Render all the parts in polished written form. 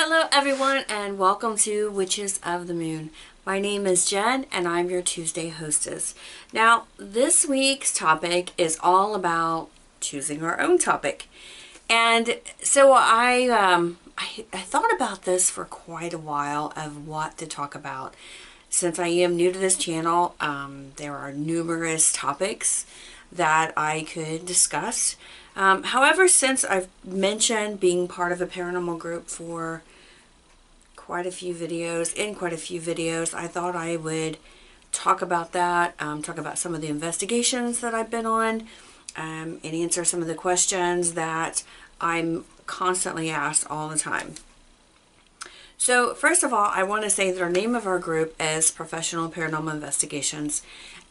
Hello everyone and welcome to Witches of the Moon. My name is Jen and I'm your Tuesday hostess. Now this week's topic is all about choosing our own topic. And so I thought about this for quite a while of what to talk about. Since I am new to this channel, there are numerous topics that I could discuss. However, since I've mentioned being part of a paranormal group for quite a few videos, I thought I would talk about that, talk about some of the investigations that I've been on, and answer some of the questions that I'm constantly asked all the time. So first of all, I want to say that our name of our group is Professional Paranormal Investigations,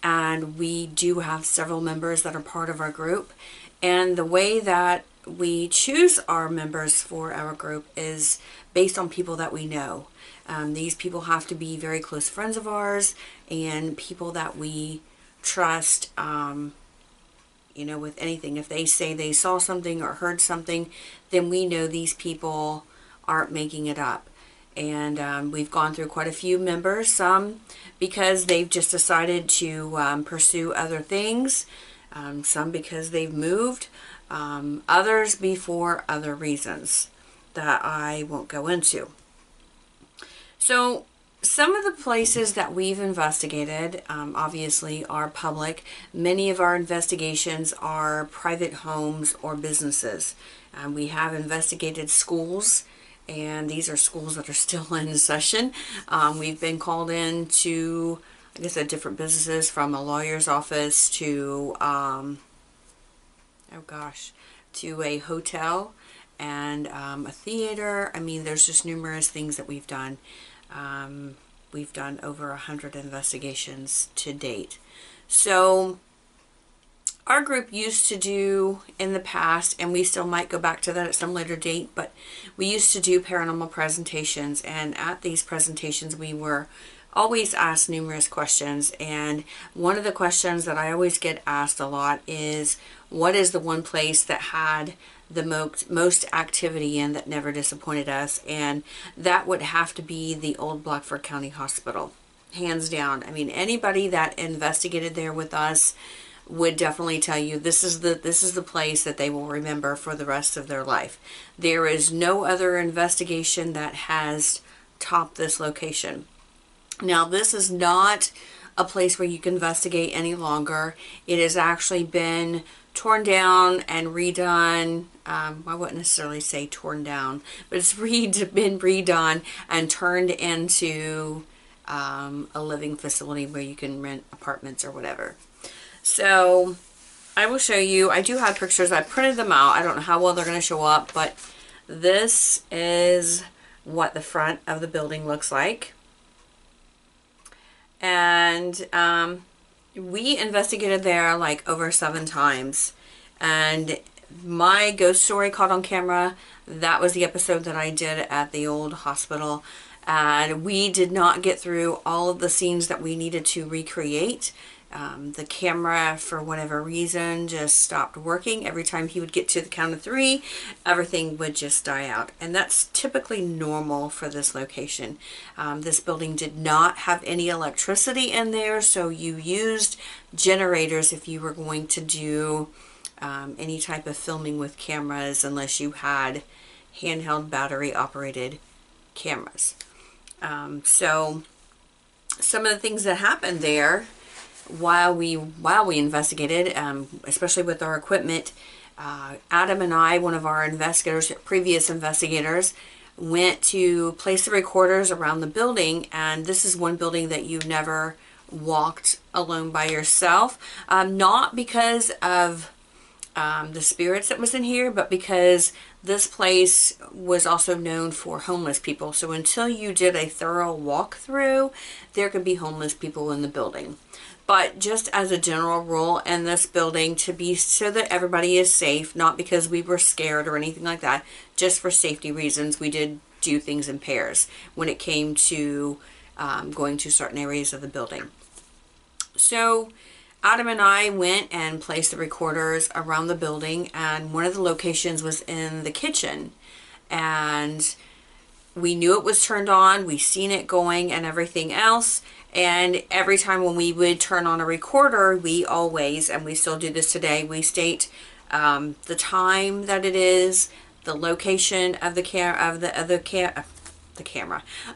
and we do have several members that are part of our group. And the way that we choose our members for our group is based on people that we know. These people have to be very close friends of ours and people that we trust, with anything. If they say they saw something or heard something, then we know these people aren't making it up. And we've gone through quite a few members, some because they've just decided to pursue other things, some because they've moved, others for other reasons that I won't go into. So some of the places that we've investigated obviously are public. Many of our investigations are private homes or businesses. We have investigated schools, and these are schools that are still in session. We've been called in to, like I said, different businesses, from a lawyer's office to, to a hotel and a theater. I mean, there's just numerous things that we've done. We've done over 100 investigations to date. So our group used to do in the past, and we still might go back to that at some later date, but we used to do paranormal presentations, and at these presentations we were always asked numerous questions. And one of the questions that I always get asked a lot is, what is the one place that had the most activity in that never disappointed us? And that would have to be the old Blackford County Hospital, hands down. I mean, anybody that investigated there with us would definitely tell you this is the place that they will remember for the rest of their life. There is no other investigation that has topped this location. Now, this is not a place where you can investigate any longer. It has actually been torn down and redone. I wouldn't necessarily say torn down, but it's been redone and turned into a living facility where you can rent apartments or whatever. So I will show you. I do have pictures. I printed them out. I don't know how well they're going to show up, but this is what the front of the building looks like. And we investigated there like over 7 times. And my ghost story caught on camera, that was the episode that I did at the old hospital. And we did not get through all of the scenes that we needed to recreate. The camera, for whatever reason, just stopped working. Every time he would get to the count of 3, everything would just die out. And that's typically normal for this location. This building did not have any electricity in there, so you used generators if you were going to do any type of filming with cameras, unless you had handheld battery operated cameras. So some of the things that happened there while we investigated, especially with our equipment, Adam and I, one of our previous investigators, went to place the recorders around the building. And this is one building that you never walked alone by yourself, not because of the spirits that was in here, but because this place was also known for homeless people. So until you did a thorough walkthrough, there could be homeless people in the building. But just as a general rule in this building, so that everybody is safe, not because we were scared or anything like that, just for safety reasons, we did do things in pairs when it came to going to certain areas of the building. So Adam and I went and placed the recorders around the building, and one of the locations was in the kitchen. And we knew it was turned on, we seen it going and everything else. And every time when we would turn on a recorder, we always, and we still do this today, we state the time that it is, the location of the camera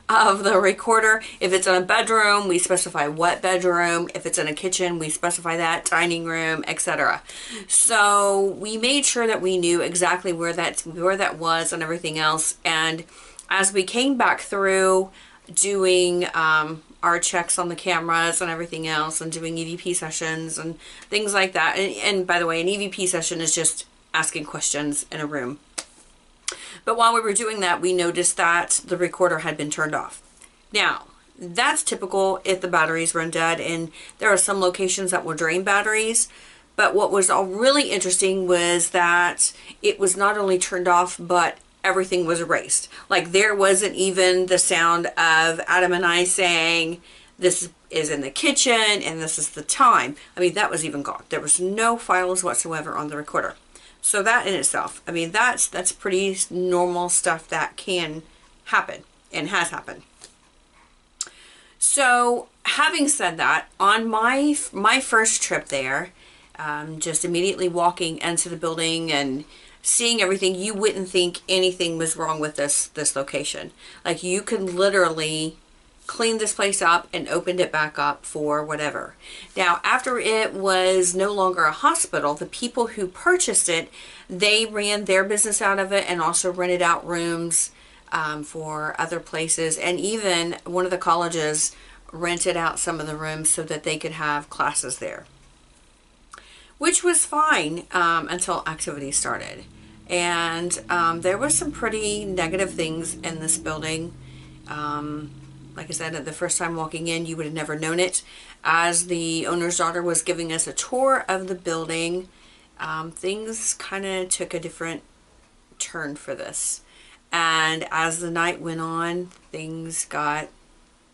of the recorder. If it's in a bedroom, we specify what bedroom. If it's in a kitchen, we specify that, dining room, etc. So we made sure that we knew exactly where that was and everything else. And as we came back through doing our checks on the cameras and everything else, and doing EVP sessions and things like that. And by the way, an EVP session is just asking questions in a room. But while we were doing that, we noticed that the recorder had been turned off. Now, that's typical if the batteries run dead, and there are some locations that will drain batteries. But what was all really interesting was that it was not only turned off, but everything was erased. Like, there wasn't even the sound of Adam and I saying, this is in the kitchen and this is the time. I mean, that was even gone. There was no files whatsoever on the recorder. So that in itself, I mean, that's pretty normal stuff that can happen and has happened. So having said that, on my first trip there, just immediately walking into the building and seeing everything, you wouldn't think anything was wrong with this location. Like, you could literally clean this place up and opened it back up for whatever. Now, after it was no longer a hospital, the people who purchased it, they ran their business out of it and also rented out rooms for other places. And even one of the colleges rented out some of the rooms so that they could have classes there, which was fine until activity started. And there was some pretty negative things in this building. Like I said, the first time walking in, you would have never known it. As the owner's daughter was giving us a tour of the building, things kind of took a different turn for this. And as the night went on, things got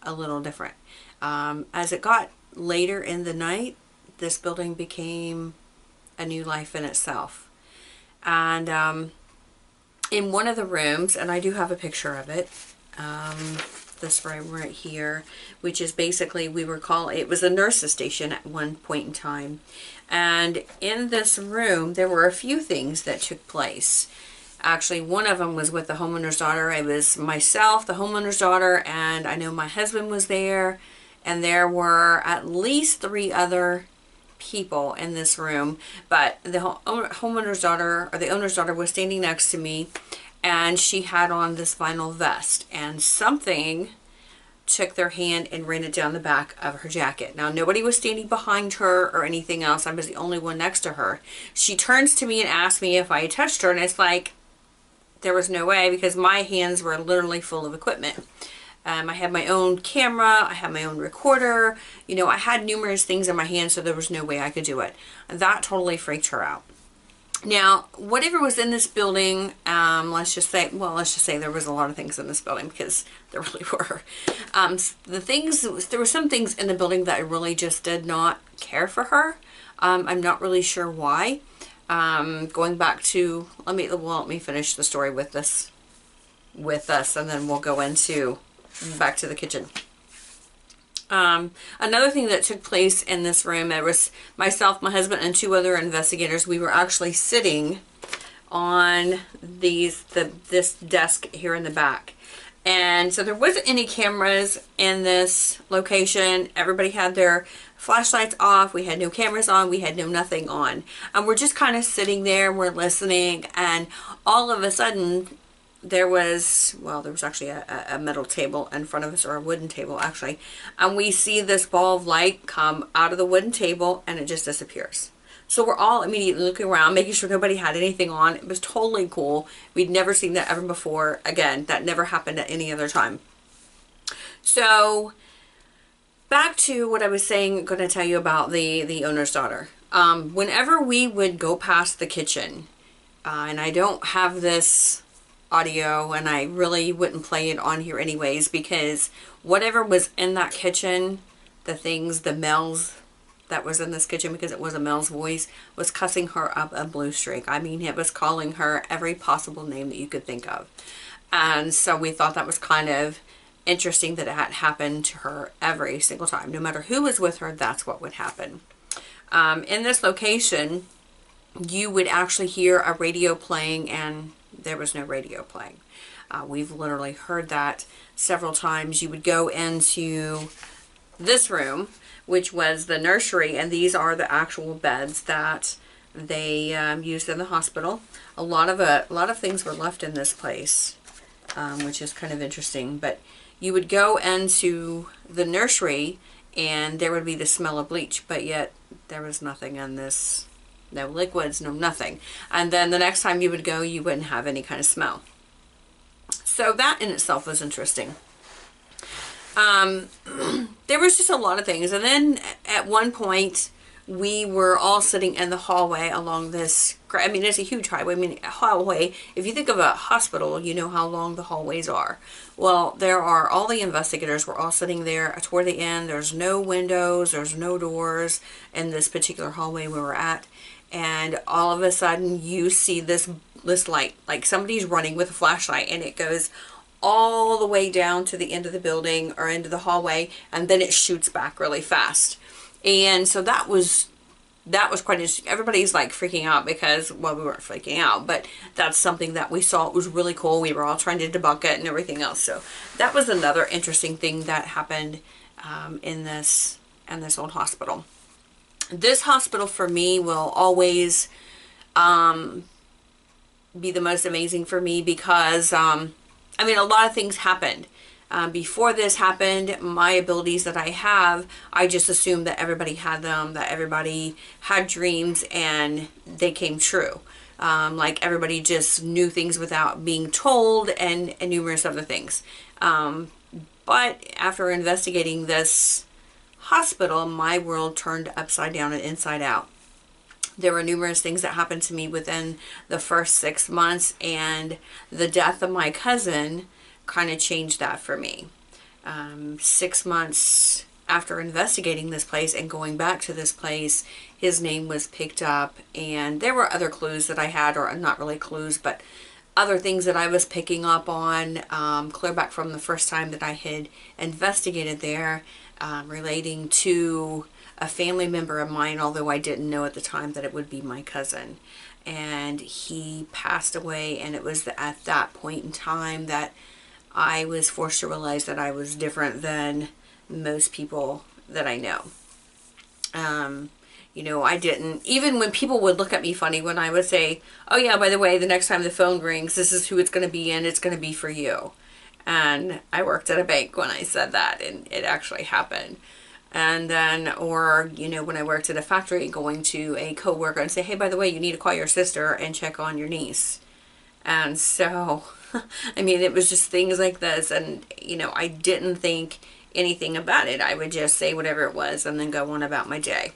a little different. As it got later in the night, this building became a new life in itself. And in one of the rooms, and I do have a picture of it, this room right here, which is basically, it was a nurse's station at one point in time. And in this room, there were a few things that took place. Actually, one of them was with the homeowner's daughter. It was myself, the homeowner's daughter, and I know my husband was there. And there were at least 3 other people in this room. But the homeowner's daughter, or the owner's daughter, was standing next to me, and she had on this vinyl vest, and something took their hand and ran it down the back of her jacket. Now, nobody was standing behind her or anything else. I was the only one next to her. She turns to me and asks me if I had touched her, and it's like, there was no way, because my hands were literally full of equipment. I had my own camera, I had my own recorder, you know, I had numerous things in my hand, so there was no way I could do it. That totally freaked her out. Now, whatever was in this building, let's just say there was a lot of things in this building, because there really were. There were some things in the building that I really just did not care for her. I'm not really sure why. Going back to, let me finish the story with us, and then we'll go into back to the kitchen. Another thing that took place in this room, it was myself, my husband, and 2 other investigators. We were actually sitting on this desk here in the back. And so there wasn't any cameras in this location. Everybody had their flashlights off. We had no cameras on. We had no nothing on. And we're just kind of sitting there, we're listening, and all of a sudden, there was actually a metal table in front of us, or a wooden table actually, and we see this ball of light come out of the wooden table and it just disappears. So we're all immediately looking around, making sure nobody had anything on. It was totally cool. We'd never seen that ever before. Again, that never happened at any other time. So back to what I was saying, going to tell you about the owner's daughter. Whenever we would go past the kitchen, and I don't have this audio, and I really wouldn't play it on here anyways, because whatever was in that kitchen, the males that was in this kitchen, because it was a male's voice, was cussing her up a blue streak. I mean, it was calling her every possible name that you could think of. And so we thought that was kind of interesting that it had happened to her every single time. No matter who was with her, that's what would happen. In this location, you would actually hear a radio playing, and there was no radio playing. We've literally heard that several times. You would go into this room, which was the nursery, and these are the actual beds that they used in the hospital. A lot of things were left in this place, which is kind of interesting. But you would go into the nursery, and there would be the smell of bleach, but yet there was nothing in this. No liquids, no nothing. And then the next time you would go, you wouldn't have any kind of smell. So that in itself was interesting. There was just a lot of things. And then at one point, we were all sitting in the hallway along this, I mean, it's a huge highway. I mean, a hallway, if you think of a hospital, you know how long the hallways are. Well, there are, all the investigators were all sitting there toward the end. There's no windows, there's no doors in this particular hallway we were at. And all of a sudden you see this light, like somebody's running with a flashlight, and it goes all the way down to the end of the building or into the hallway, and then it shoots back really fast. And so that was quite interesting. Everybody's like freaking out because, well, we weren't freaking out, but that's something that we saw. It was really cool. We were all trying to debunk it and everything else. So that was another interesting thing that happened in this old hospital. This hospital for me will always be the most amazing for me because, I mean, a lot of things happened. Before this happened, my abilities that I have, I just assumed that everybody had them, that everybody had dreams and they came true. Like everybody just knew things without being told, and numerous other things. But after investigating this hospital, my world turned upside down and inside out. There were numerous things that happened to me within the first 6 months, and the death of my cousin kind of changed that for me. 6 months after investigating this place and going back to this place, his name was picked up, and there were other clues that I had, or not really clues, but other things that I was picking up on clear back from the first time that I had investigated there, relating to a family member of mine, although I didn't know at the time that it would be my cousin. And he passed away, and it was at that point in time that I was forced to realize that I was different than most people that I know. You know, I didn't, even when people would look at me funny when I would say, oh yeah, by the way, the next time the phone rings, this is who it's going to be, and it's going to be for you. And I worked at a bank when I said that, and it actually happened. And then, or, you know, when I worked at a factory, going to a coworker and say, hey, by the way, you need to call your sister and check on your niece. And so, I mean, it was just things like this. And, you know, I didn't think anything about it. I would just say whatever it was and then go on about my day.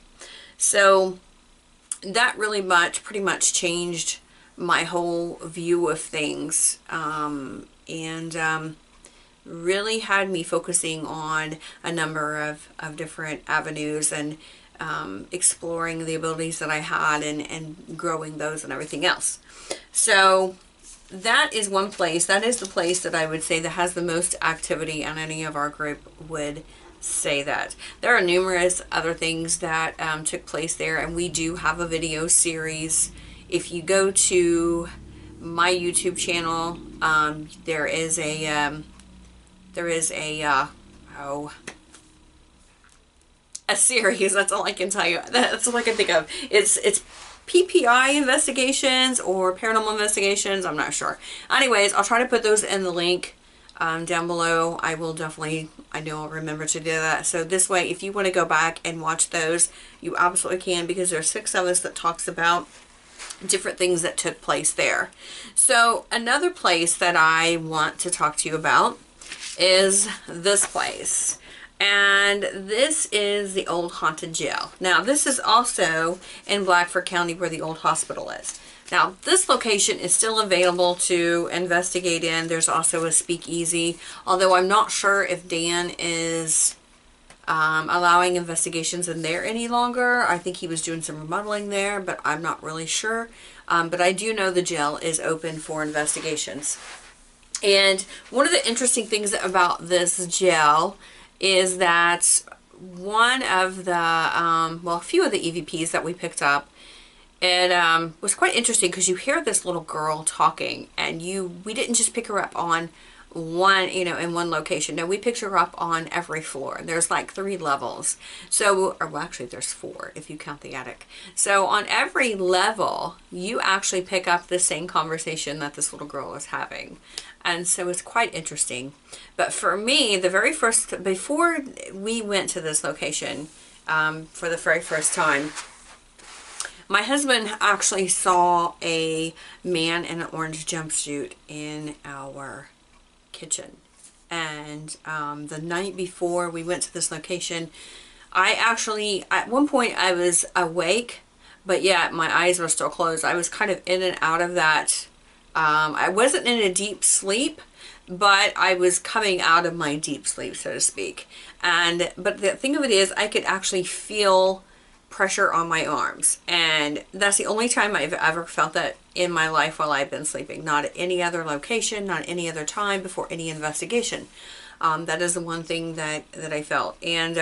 So that really pretty much changed my whole view of things. And really had me focusing on a number of different avenues, and exploring the abilities that I had, and growing those and everything else. So that is one place. That is the place that I would say that has the most activity, and any of our group would say that. There are numerous other things that took place there, and we do have a video series. If you go to my YouTube channel, there is a series. That's all I can tell you. That's all I can think of. It's PPI Investigations or Paranormal Investigations. I'm not sure. Anyways, I'll try to put those in the link down below. I will definitely, I know I'll remember to do that. So this way, if you want to go back and watch those, you absolutely can, because there's 6 of us that talks about different things that took place there. So another place that I want to talk to you about is this place. And this is the old haunted jail. Now, this is also in Blackford County, where the old hospital is. Now, this location is still available to investigate in. There's also a speakeasy, although I'm not sure if Dan is allowing investigations in there any longer. I think he was doing some remodeling there, but I'm not really sure. But I do know the jail is open for investigations. And one of the interesting things about this gel is that one of the, well, a few of the EVPs that we picked up, it was quite interesting because you hear this little girl talking, and we didn't just pick her up on one, in one location. No, we picked her up on every floor. There's like 3 levels. So, or well, actually there's 4 if you count the attic. So on every level, you actually pick up the same conversation that this little girl is having. And so it's quite interesting. But for me, before we went to this location for the very first time, my husband actually saw a man in an orange jumpsuit in our kitchen. And the night before we went to this location, I actually, at one point I was awake, but yeah, my eyes were still closed. I was kind of in and out of that. I wasn't in a deep sleep, but I was coming out of my deep sleep, so to speak. But the thing of it is, I could actually feel pressure on my arms, and that's the only time I've ever felt that in my life while I've been sleeping. Not at any other location, not any other time before any investigation. That is the one thing that I felt. And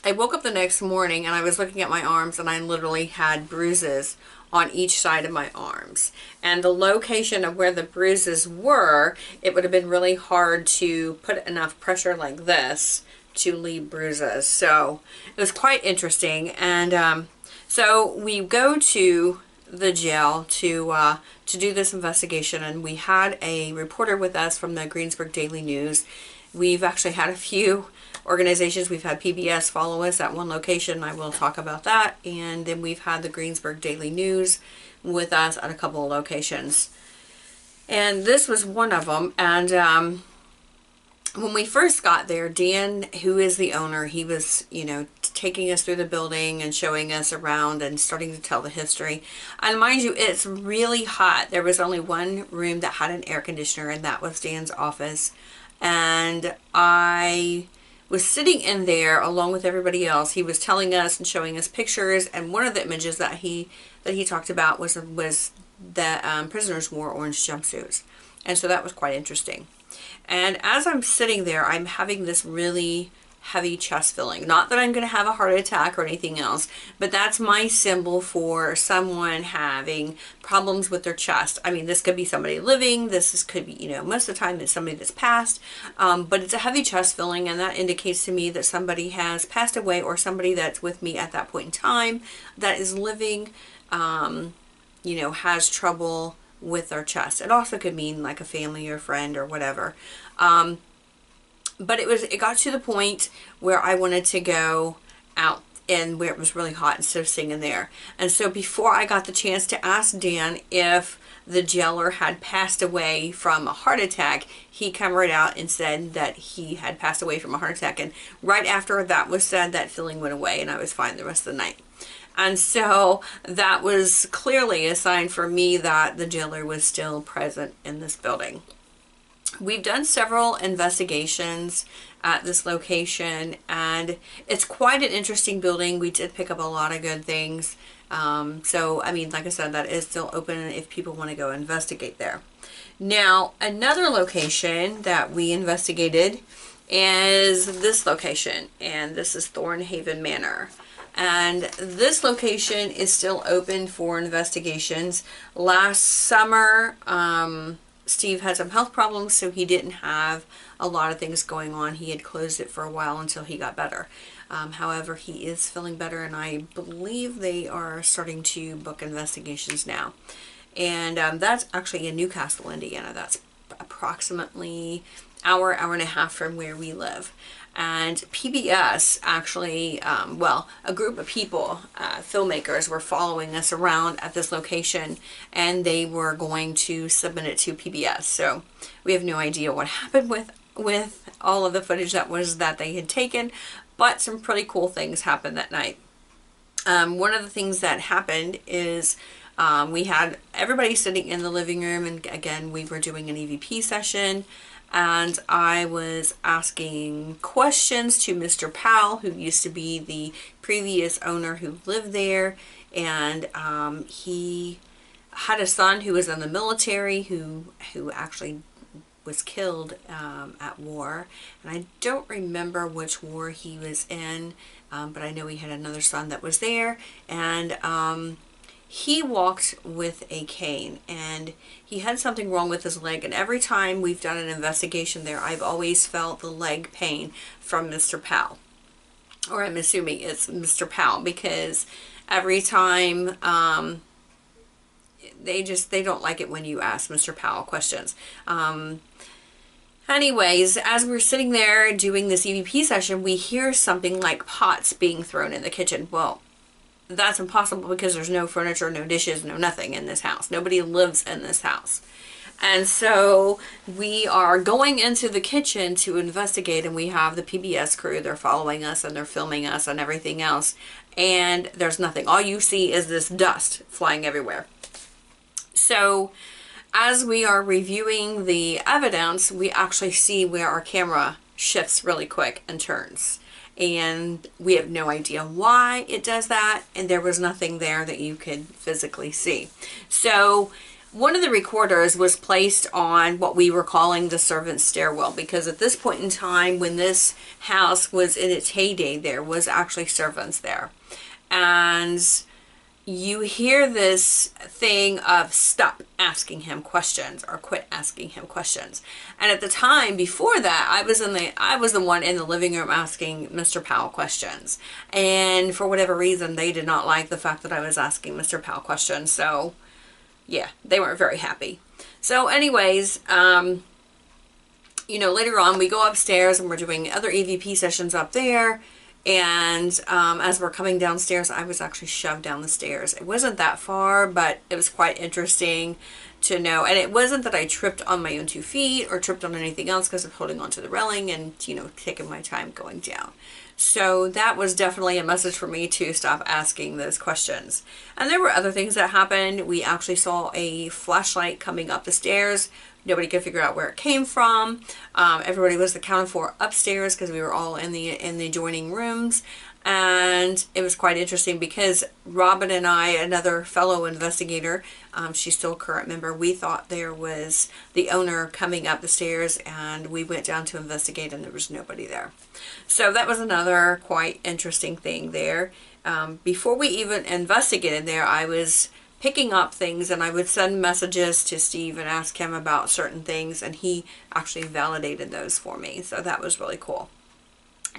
I woke up the next morning and I was looking at my arms, and I literally had bruises on each side of my arms. And the location of where the bruises were, it would have been really hard to put enough pressure like this to leave bruises. So it was quite interesting. And so we go to the jail to do this investigation, and we had a reporter with us from the Greensburg Daily News. We've actually had a few organizations. We've had PBS follow us at one location. I will talk about that. And then we've had the Greensburg Daily News with us at a couple of locations. And this was one of them. And when we first got there, Dan, who is the owner, he was, taking us through the building and showing us around and starting to tell the history. And mind you, it's really hot. There was only one room that had an air conditioner, and that was Dan's office. And I was sitting in there along with everybody else. He was telling us and showing us pictures, and one of the images that he talked about was that prisoners wore orange jumpsuits. And so that was quite interesting. And as I'm sitting there, I'm having this really heavy chest feeling. Not that I'm going to have a heart attack or anything else, but that's my symbol for someone having problems with their chest. I mean, this could be somebody living, could be, most of the time it's somebody that's passed, but it's a heavy chest feeling, and that indicates to me that somebody has passed away, or somebody that's with me at that point in time that is living, has trouble with their chest. It also could mean like a family or friend or whatever. But it got to the point where I wanted to go out and where it was really hot instead of staying in there. And so before I got the chance to ask Dan if the jailer had passed away from a heart attack, he came right out and said that he had passed away from a heart attack. And right after that was said, that feeling went away, and I was fine the rest of the night. And so that was clearly a sign for me that the jailer was still present in this building. We've done several investigations at this location, and it's quite an interesting building. We did pick up a lot of good things. So, I mean, like I said, that is still open if people want to go investigate there. Now, another location that we investigated is this location, and this is Thornhaven Manor. And this location is still open for investigations. Last summer, Steve had some health problems, so he didn't have a lot of things going on. He had closed it for a while until he got better. However, he is feeling better, and I believe they are starting to book investigations now. And that's actually in Newcastle, Indiana. That's approximately hour and a half from where we live. And PBS actually, a group of people, filmmakers, were following us around at this location, and they were going to submit it to PBS. So we have no idea what happened with all of the footage that they had taken, but some pretty cool things happened that night. One of the things that happened is we had everybody sitting in the living room, and again, we were doing an EVP session. And I was asking questions to Mr. Powell, who used to be the previous owner who lived there. And he had a son who was in the military who actually was killed at war, and I don't remember which war he was in, but I know he had another son that was there, and he walked with a cane, and he had something wrong with his leg, and every time we've done an investigation there, I've always felt the leg pain from Mr. Powell, or I'm assuming it's Mr. Powell, because every time they don't like it when you ask Mr. Powell questions. Anyways, as we're sitting there doing this EVP session, we hear something like pots being thrown in the kitchen. Well, that's impossible because there's no furniture, no dishes, no nothing in this house. Nobody lives in this house. And so we are going into the kitchen to investigate, and we have the PBS crew. They're following us and they're filming us and everything else. And there's nothing. All you see is this dust flying everywhere. So as we are reviewing the evidence, we actually see where our camera shifts really quick and turns. And we have no idea why it does that, and there was nothing there that you could physically see. So one of the recorders was placed on what we were calling the servant's stairwell, because at this point in time, when this house was in its heyday, there was actually servants there. And you hear this thing of stop asking him questions or quit asking him questions. And at the time before that, I was the one in the living room asking Mr. Powell questions. And for whatever reason, they did not like the fact that I was asking Mr. Powell questions. So yeah, they weren't very happy. So anyways, you know, later on we go upstairs and we're doing other EVP sessions up there. And as we're coming downstairs, I was actually shoved down the stairs. It wasn't that far, but it was quite interesting to know. And it wasn't that I tripped on my own 2 feet or tripped on anything else, because I'm holding onto the railing and, you know, taking my time going down. So that was definitely a message for me to stop asking those questions. And there were other things that happened. We actually saw a flashlight coming up the stairs. Nobody could figure out where it came from. Everybody was accounted for upstairs because we were all in the adjoining rooms. And it was quite interesting because Robin and I, another fellow investigator, she's still a current member, we thought there was the owner coming up the stairs, and we went down to investigate and there was nobody there. So that was another quite interesting thing there. Before we even investigated there, I was picking up things, and I would send messages to Steve and ask him about certain things, and he actually validated those for me. So that was really cool.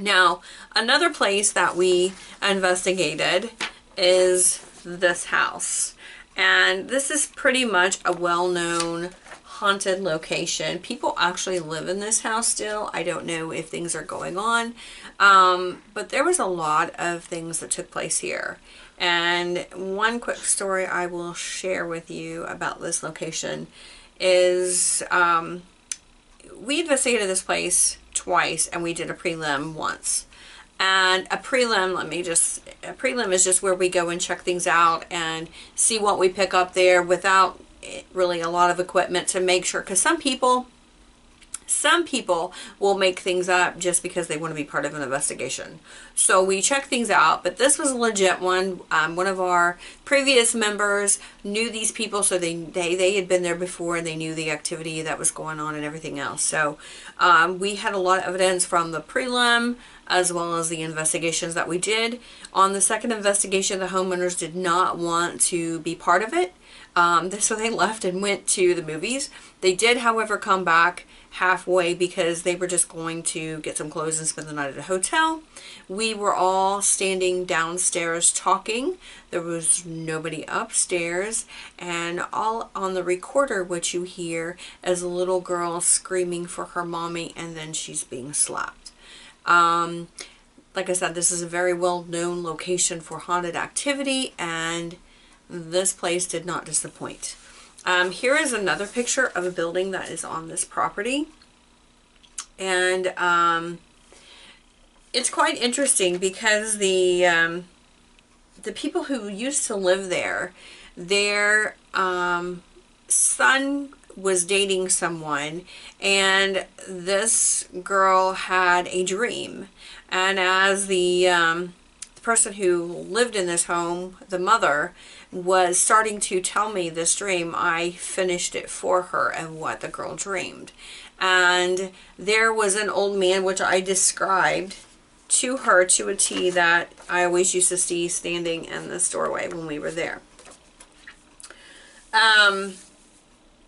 Now, another place that we investigated is this house. And this is pretty much a well-known haunted location. People actually live in this house still. I don't know if things are going on, but there was a lot of things that took place here. And one quick story I will share with you about this location is we investigated this place twice, and we did a prelim once. And a prelim, a prelim is just where we go and check things out and see what we pick up there without really a lot of equipment to make sure, because some people will make things up just because they want to be part of an investigation. So we check things out, but this was a legit one. One of our previous members knew these people, so they had been there before, and they knew the activity that was going on and everything else. So we had a lot of evidence from the prelim as well as the investigations that we did. On the second investigation, the homeowners did not want to be part of it. So they left and went to the movies. They did, however, come back halfway because they were just going to get some clothes and spend the night at a hotel. We were all standing downstairs talking. There was nobody upstairs, and all on the recorder what you hear is a little girl screaming for her mommy, and then she's being slapped. Like I said, this is a very well-known location for haunted activity, and this place did not disappoint. Here is another picture of a building that is on this property, and it's quite interesting because the people who used to live there, their son was dating someone, and this girl had a dream, and as the person who lived in this home, the mother, was starting to tell me this dream, I finished it for her and what the girl dreamed. And there was an old man, which I described to her to a T, that I always used to see standing in this doorway when we were there.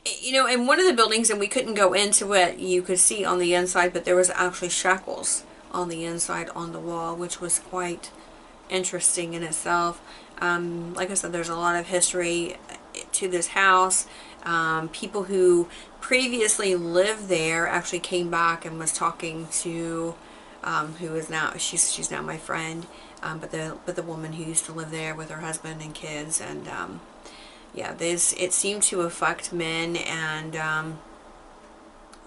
You know, in one of the buildings, and we couldn't go into it, you could see on the inside, but there was actually shackles on the inside on the wall, which was quite interesting in itself. Like I said, there's a lot of history to this house. People who previously lived there actually came back and was talking to who is now, she's now my friend, but the woman who used to live there with her husband and kids. And yeah, it seemed to affect men, and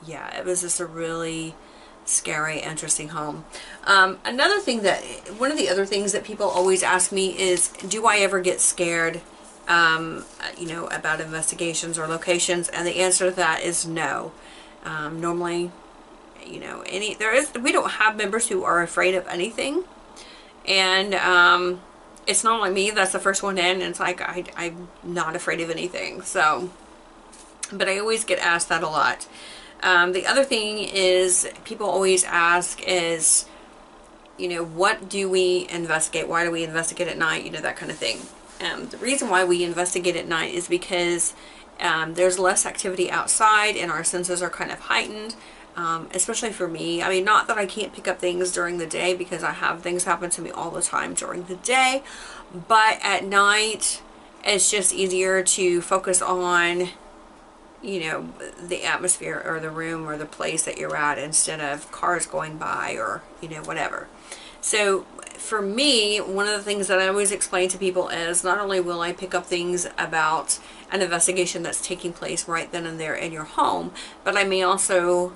yeah, it was just a really scary, interesting home. Another thing one of the other things that people always ask me is, do I ever get scared, you know, about investigations or locations? And the answer to that is no. Normally, you know, we don't have members who are afraid of anything, and it's not like me that's the first one in, and it's like I'm not afraid of anything. So, but I always get asked that a lot. The other thing is, people always ask is, you know, what do we investigate? Why do we investigate at night? You know, that kind of thing. The reason why we investigate at night is because there's less activity outside and our senses are kind of heightened, especially for me. I mean, not that I can't pick up things during the day, because I have things happen to me all the time during the day, but at night it's just easier to focus on, you know, the atmosphere or the room or the place that you're at, instead of cars going by or, you know, whatever. So for me, one of the things that I always explain to people is, not only will I pick up things about an investigation that's taking place right then and there in your home, but I may also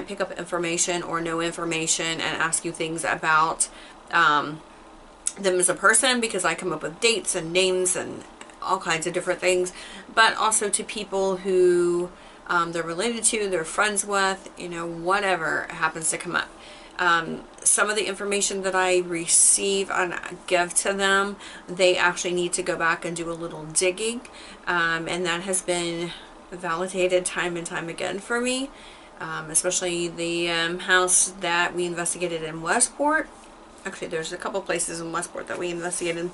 pick up information or know information and ask you things about them as a person, because I come up with dates and names and all kinds of different things, but also to people who they're related to, they're friends with, you know, whatever happens to come up. Some of the information that I receive and give to them, they actually need to go back and do a little digging, and that has been validated time and time again for me, especially the house that we investigated in Westport. Actually, there's a couple places in Westport that we investigated.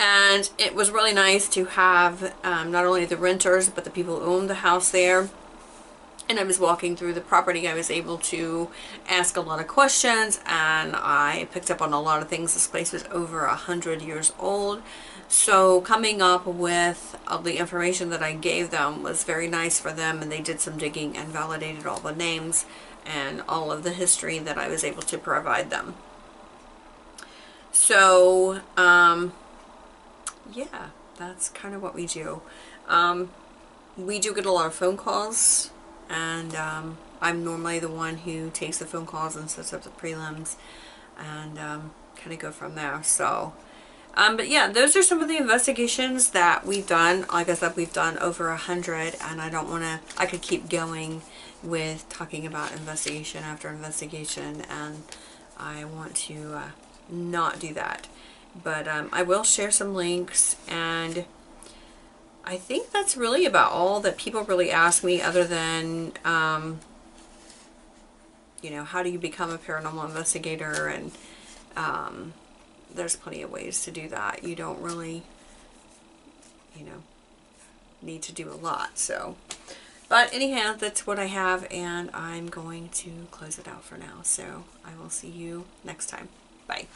And it was really nice to have not only the renters, but the people who owned the house there. And I was walking through the property, I was able to ask a lot of questions, and I picked up on a lot of things. This place was over 100 years old. So coming up with the information that I gave them was very nice for them, and they did some digging and validated all the names and all of the history that I was able to provide them. So, yeah, that's kind of what we do. We do get a lot of phone calls, and I'm normally the one who takes the phone calls and sets up the prelims, and kind of go from there. So, but yeah, those are some of the investigations that we've done. Like I said, we've done over 100, and I could keep going with talking about investigation after investigation, and I want to not do that. But I will share some links, and I think that's really about all that people really ask me, other than, you know, how do you become a paranormal investigator? And there's plenty of ways to do that. You don't really, you know, need to do a lot. So, but anyhow, that's what I have, and I'm going to close it out for now. So I will see you next time. Bye.